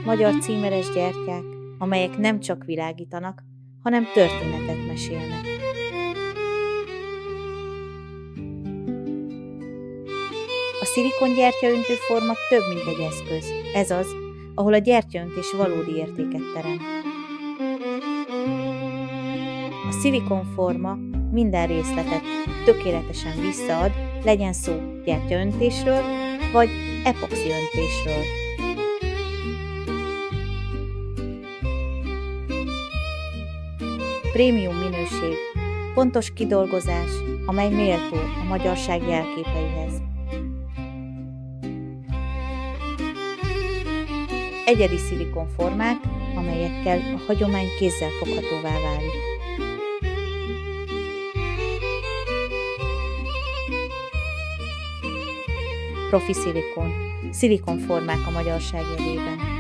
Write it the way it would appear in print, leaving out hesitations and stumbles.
Magyar címeres gyertyák, amelyek nem csak világítanak, hanem történetet mesélnek. A szilikongyertyaöntő forma több, mint egy eszköz. Ez az, ahol a gyertyaöntés valódi értéket teremt. A szilikonforma minden részletet tökéletesen visszaad, legyen szó gyertyaöntésről vagy epoxiöntésről. Prémium minőség, pontos kidolgozás, amely méltó a magyarság jelképeihez. Egyedi szilikonformák, amelyekkel a hagyomány kézzelfoghatóvá válik. Profi szilikon, szilikonformák a magyarság jegyében.